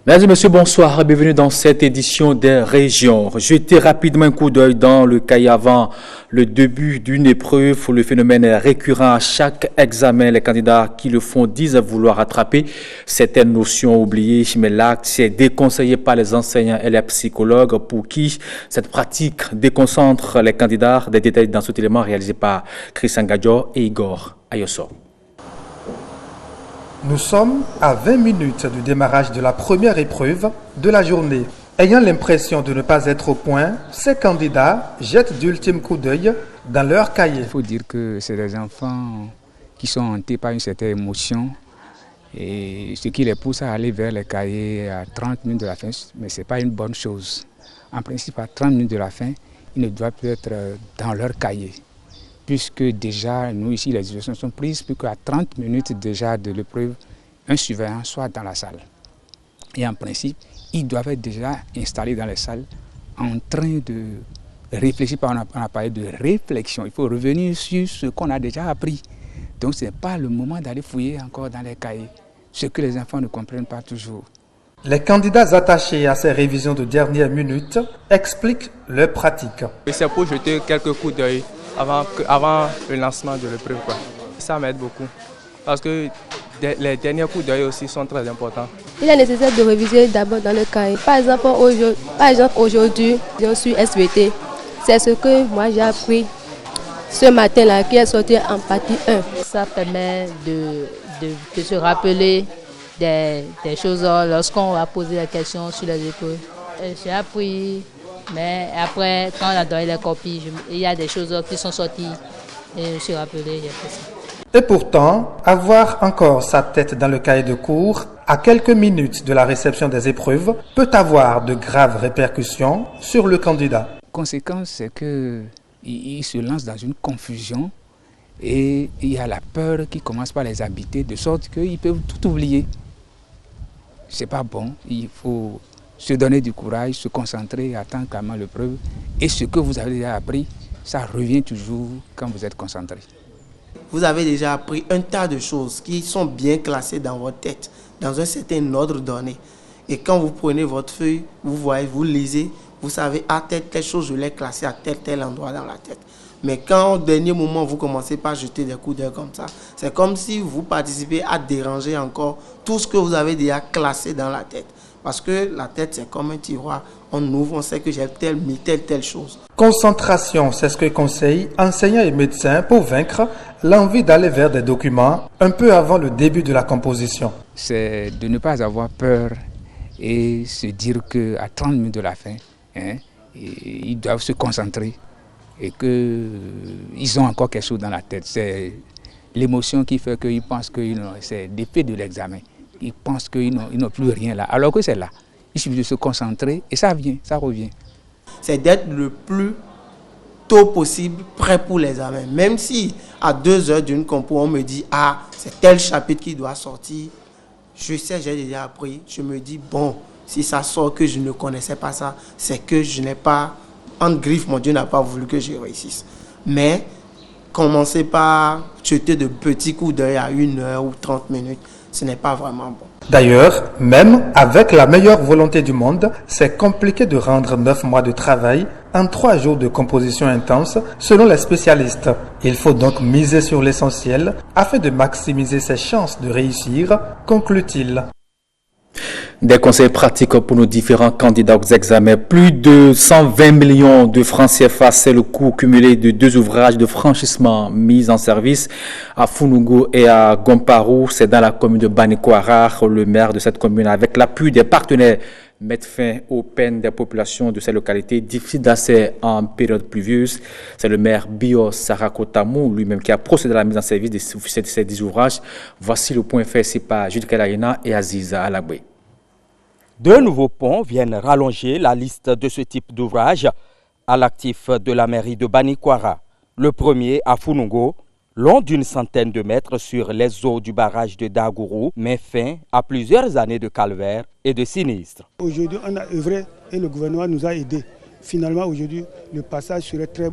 Mesdames et messieurs, bonsoir, bienvenue dans cette édition des régions. Jetez rapidement un coup d'œil dans le cahier avant le début d'une épreuve. Le phénomène est récurrent à chaque examen. Les candidats qui le font disent vouloir rattraper certaines notions oubliées, mais l'acte est déconseillé par les enseignants et les psychologues pour qui cette pratique déconcentre les candidats. Des détails dans cet élément réalisé par Christian Gadjo et Igor Ayoso. Nous sommes à 20 minutes du démarrage de la première épreuve de la journée. Ayant l'impression de ne pas être au point, ces candidats jettent d'ultimes coups d'œil dans leur cahier. Il faut dire que c'est des enfants qui sont hantés par une certaine émotion et ce qui les pousse à aller vers les cahiers à 30 minutes de la fin, mais ce n'est pas une bonne chose. En principe, à 30 minutes de la fin, ils ne doivent plus être dans leur cahier. Puisque déjà, nous ici, les décisions sont prises, puisque à 30 minutes déjà de l'épreuve, un surveillant soit dans la salle. Et en principe, ils doivent être déjà installés dans les salles en train de réfléchir, on a parlé de réflexion. Il faut revenir sur ce qu'on a déjà appris. Donc ce n'est pas le moment d'aller fouiller encore dans les cahiers, ce que les enfants ne comprennent pas toujours. Les candidats attachés à ces révisions de dernière minute expliquent leurs pratiques. C'est pour jeter quelques coups d'œil avant le lancement de l'épreuve. Ça m'aide beaucoup parce que les derniers coups d'œil aussi sont très importants. Il est nécessaire de réviser d'abord dans le cahier. Par exemple, aujourd'hui, je suis SVT. C'est ce que moi j'ai appris ce matin-là qui est sorti en partie 1. Ça permet de se rappeler des choses lorsqu'on va poser la question sur les épreuves. J'ai appris. Mais après, quand on a donné les copies, il y a des choses qui sont sorties et je me suis rappelé, j'ai fait ça. Et pourtant, avoir encore sa tête dans le cahier de cours à quelques minutes de la réception des épreuves peut avoir de graves répercussions sur le candidat. La conséquence, c'est qu'il se lance dans une confusion et il y a la peur qui commence par les habiter, de sorte qu'ils peuvent tout oublier. C'est pas bon, il faut se donner du courage, se concentrer, attendre calmement l'épreuve. Et ce que vous avez déjà appris, ça revient toujours quand vous êtes concentré. Vous avez déjà appris un tas de choses qui sont bien classées dans votre tête, dans un certain ordre donné. Et quand vous prenez votre feuille, vous voyez, vous lisez, vous savez, telle chose, je l'ai classée à tel endroit dans la tête. Mais quand au dernier moment, vous commencez par jeter des coups d'œil comme ça, c'est comme si vous participez à déranger encore tout ce que vous avez déjà classé dans la tête. Parce que la tête, c'est comme un tiroir. On ouvre, on sait que j'ai mis telle chose. Concentration, c'est ce que conseillent enseignants et médecins pour vaincre l'envie d'aller vers des documents un peu avant le début de la composition. C'est de ne pas avoir peur et se dire qu'à 30 minutes de la fin, ils doivent se concentrer et qu'ils ont encore quelque chose dans la tête. C'est l'émotion qui fait qu'ils pensent que c'est l'effet de l'examen. Ils pensent qu'ils n'ont plus rien là, alors que c'est là. Il suffit de se concentrer et ça vient, ça revient. C'est d'être le plus tôt possible prêt pour l'examen. Même si à 2 heures d'une compo, on me dit « Ah, c'est tel chapitre qui doit sortir », je sais, j'ai déjà appris. Je me dis « Bon, si ça sort que je ne connaissais pas ça, c'est que je n'ai pas, en griffe, mon Dieu n'a pas voulu que je réussisse. » Mais commencer par jeter de petits coups d'œil à 1 heure ou 30 minutes, ce n'est pas vraiment bon. D'ailleurs, même avec la meilleure volonté du monde, c'est compliqué de rendre 9 mois de travail en 3 jours de composition intense, selon les spécialistes. Il faut donc miser sur l'essentiel afin de maximiser ses chances de réussir, conclut-il. Des conseils pratiques pour nos différents candidats aux examens. Plus de 120 millions de francs CFA, c'est le coût cumulé de 2 ouvrages de franchissement mis en service à Founougou et à Gomparu. C'est dans la commune de Banikoara. Le maire de cette commune, avec l'appui des partenaires, met fin aux peines des populations de ces localités difficiles d'accès en période pluvieuse. C'est le maire Bio Sarakotamou lui-même qui a procédé à la mise en service de ces 10 ouvrages. Voici le point fait ici par Jules Kalarina et Aziza Alagbe. 2 nouveaux ponts viennent rallonger la liste de ce type d'ouvrage à l'actif de la mairie de Banikoara. Le premier à Founougou, long d'une centaine de mètres sur les eaux du barrage de Dagourou, met fin à plusieurs années de calvaire et de sinistres. Aujourd'hui, on a œuvré et le gouvernement nous a aidés. Finalement, aujourd'hui, le passage serait très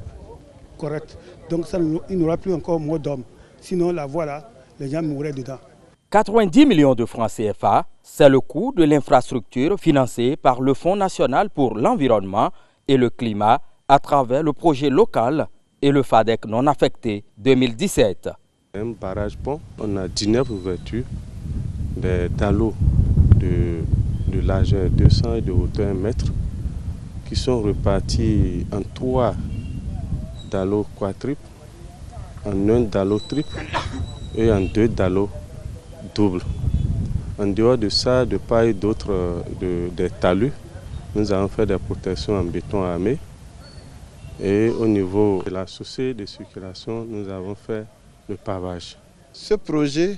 correct. Donc, il n'y aura plus encore mot d'homme. Sinon, la voie là, les gens mourraient dedans. 90 millions de francs CFA, c'est le coût de l'infrastructure financée par le Fonds national pour l'environnement et le climat à travers le projet local et le FADEC non affecté 2017. Un barrage pont, on a 19 ouvertures, des dallots de largeur 200 et de hauteur 1 mètre qui sont repartis en 3 dallots quadruples, en 1 dallot triple et en 2 dallots doubles. En dehors de ça, de part et d'autre des talus, nous avons fait des protections en béton armé. Et au niveau de la chaussée de circulation, nous avons fait le pavage. Ce projet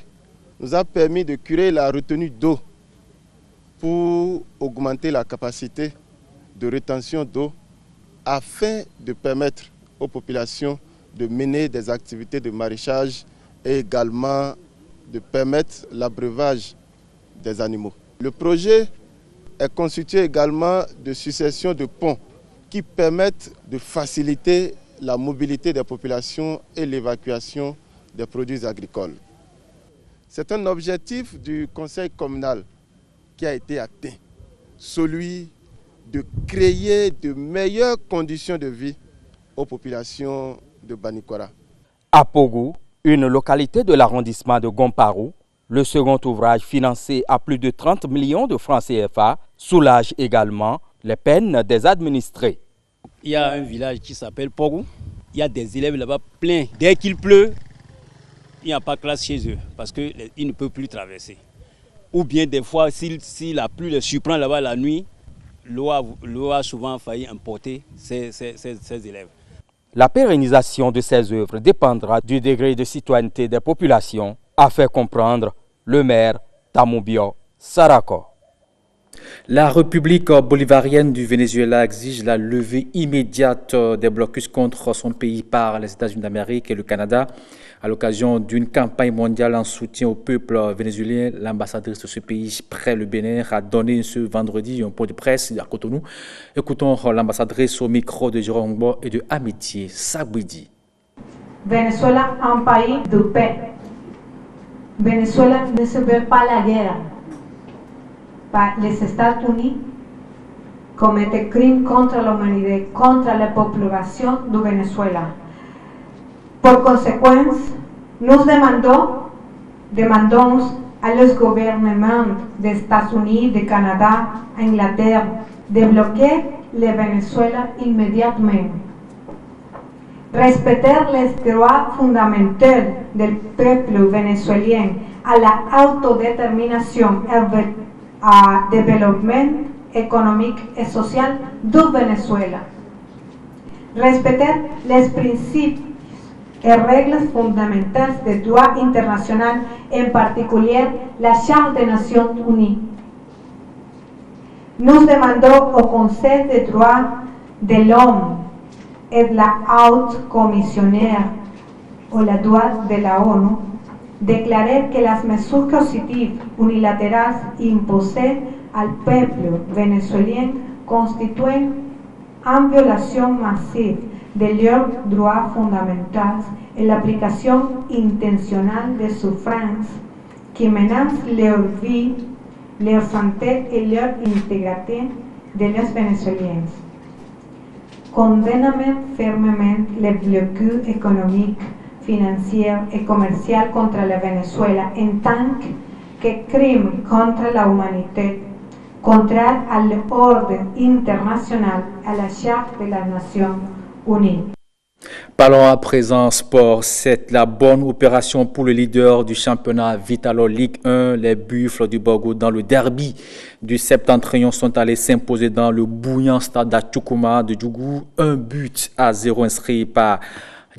nous a permis de curer la retenue d'eau pour augmenter la capacité de rétention d'eau afin de permettre aux populations de mener des activités de maraîchage et également de permettre l'abreuvage des animaux. Le projet est constitué également de successions de ponts qui permettent de faciliter la mobilité des populations et l'évacuation des produits agricoles. C'est un objectif du conseil communal qui a été atteint, celui de créer de meilleures conditions de vie aux populations de Banikwara. À Pogou, une localité de l'arrondissement de Gomparou, le second ouvrage financé à plus de 30 millions de francs CFA soulage également les peines des administrés. Il y a un village qui s'appelle Pogou. Il y a des élèves là-bas pleins. Dès qu'il pleut, il n'y a pas de classe chez eux parce qu'ils ne peuvent plus traverser. Ou bien des fois, si la pluie les surprend là-bas la nuit, l'eau a souvent failli emporter ces élèves. La pérennisation de ces œuvres dépendra du degré de citoyenneté des populations, a fait comprendre le maire Tamoubio Sarako. La République bolivarienne du Venezuela exige la levée immédiate des blocus contre son pays par les États-Unis d'Amérique et le Canada. À l'occasion d'une campagne mondiale en soutien au peuple vénézuélien, l'ambassadrice de ce pays près le Bénin a donné ce vendredi un point de presse à Cotonou. Écoutons l'ambassadrice au micro de Jérôme Ngbo et de Amitié Sabouidi. Venezuela, un pays de paix. Venezuela ne se veut pas la guerre. Les États-Unis commettent crimes contre l'humanité, contre la population du Venezuela. Por conséquence, nous demandons à los gouvernements des États-Unis, du Canada, Angleterre, de bloquer le Venezuela immédiatement. Respecter les droits fondamentaux du peuple vénézuélien à la autodétermination et à développement économique et social du Venezuela. Respecter les principes et règles fondamentales du droit international, en particulier la Charte des Nations Unies. Nous demandons au Conseil des droits de l'homme et de la haute commissionnaire aux droits de la ONU déclarer que las mesures coercitives unilatérales imposées al peuple vénézuélien constituent une violation massive de leurs droits fondamentaux et l'application intentionnelle de souffrances qui menacent leur vie, leur santé et leur intégrité de los Vénézuéliens. Condamnons fermement les blocages économiques, financier et commercial contre le Venezuela en tant que crime contre la humanité, contraire à l'ordre international, à la Charte des Nations Unies. Parlons à présent sport. C'est la bonne opération pour le leader du championnat Vitalo Ligue 1. Les Buffles du Borgo dans le derby du Septentrion sont allés s'imposer dans le bouillant stade d'Atchoukuma de Djougou. 1-0 inscrit par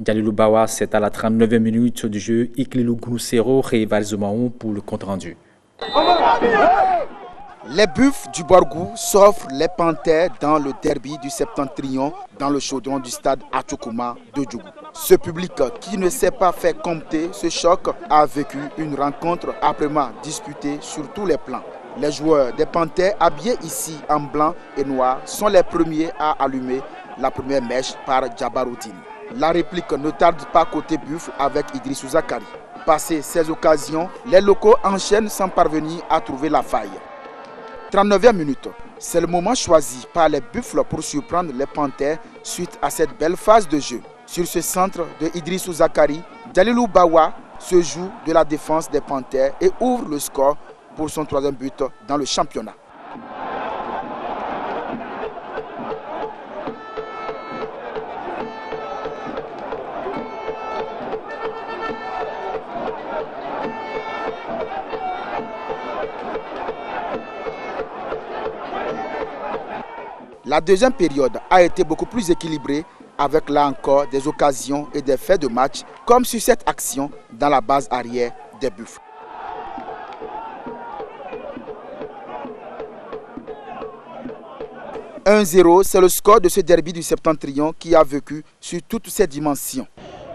Djalilou Bawa, c'est à la 39e minute du jeu. Iklilu Gounousero rivalise Maou pour le compte-rendu. Les Buffles du Borgou s'offrent les Panthères dans le derby du Septentrion dans le chaudron du stade Atchoukuma de Djougou. Ce public qui ne s'est pas fait compter ce choc a vécu une rencontre âprement disputée sur tous les plans. Les joueurs des Panthères habillés ici en blanc et noir sont les premiers à allumer la première mèche par Djabaroutine. La réplique ne tarde pas côté Buffle avec Idrissou Zakari. Passé ces occasions, les locaux enchaînent sans parvenir à trouver la faille. 39e minute, c'est le moment choisi par les Buffles pour surprendre les Panthères suite à cette belle phase de jeu. Sur ce centre de Idrissou Zakari, Dalilou Bawa se joue de la défense des Panthères et ouvre le score pour son 3e but dans le championnat. La deuxième période a été beaucoup plus équilibrée avec là encore des occasions et des faits de match comme sur cette action dans la base arrière des Buffles. « 1-0, c'est le score de ce derby du Septentrion qui a vécu sur toutes ses dimensions.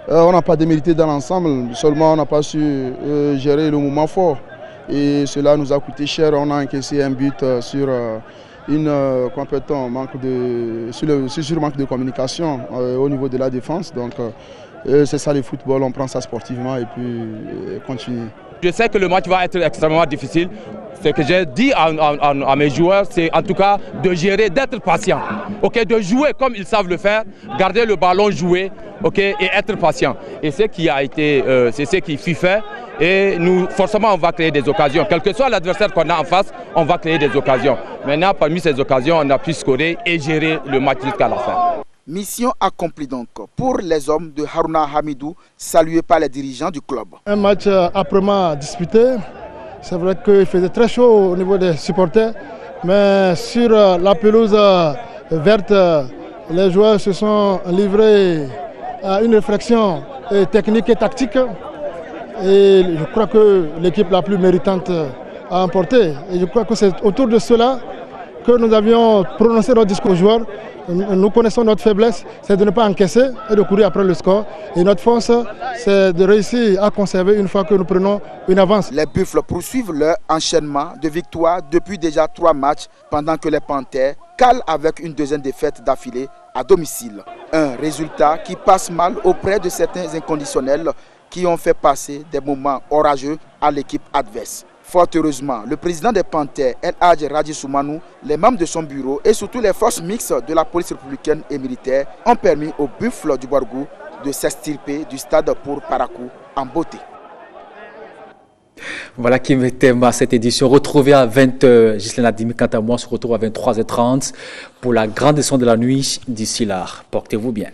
On n'a pas démérité dans l'ensemble, seulement on n'a pas su gérer le moment fort. Et cela nous a coûté cher, on a encaissé un but sur... manque de communication au niveau de la défense. Donc c'est ça le football, on prend ça sportivement et puis continue. Je sais que le match va être extrêmement difficile. Ce que j'ai dit à mes joueurs, c'est en tout cas de gérer, d'être patient, de jouer comme ils savent le faire, garder le ballon, jouer, et être patient. Et c'est ce qui fut fait. Et nous, forcément, on va créer des occasions. Quel que soit l'adversaire qu'on a en face, on va créer des occasions. Maintenant, parmi ces occasions, on a pu scorer et gérer le match jusqu'à la fin. Mission accomplie donc pour les hommes de Haruna Hamidou, salués par les dirigeants du club. Un match âprement disputé. C'est vrai qu'il faisait très chaud au niveau des supporters. Mais sur la pelouse verte, les joueurs se sont livrés à une réflexion technique et tactique. Et je crois que l'équipe la plus méritante a emporté. Et je crois que c'est autour de cela que nous avions prononcé notre discours aux joueurs. Nous connaissons notre faiblesse, c'est de ne pas encaisser et de courir après le score. Et notre force, c'est de réussir à conserver une fois que nous prenons une avance. Les Buffles poursuivent leur enchaînement de victoires depuis déjà 3 matchs, pendant que les Panthères calent avec une deuxième défaite d'affilée à domicile. Un résultat qui passe mal auprès de certains inconditionnels qui ont fait passer des moments orageux à l'équipe adverse. Fort heureusement, le président des Panthères, El Hadj Radji Soumanou, les membres de son bureau et surtout les forces mixtes de la police républicaine et militaire ont permis aux Buffles du Bourgou de s'extirper du stade pour Parakou en beauté. Voilà qui met thème à cette édition. Retrouvez à 20h. Ghislaine Adimi, quant à moi, se retrouve à 23h30 pour la grande édition de la nuit. D'ici là, portez-vous bien.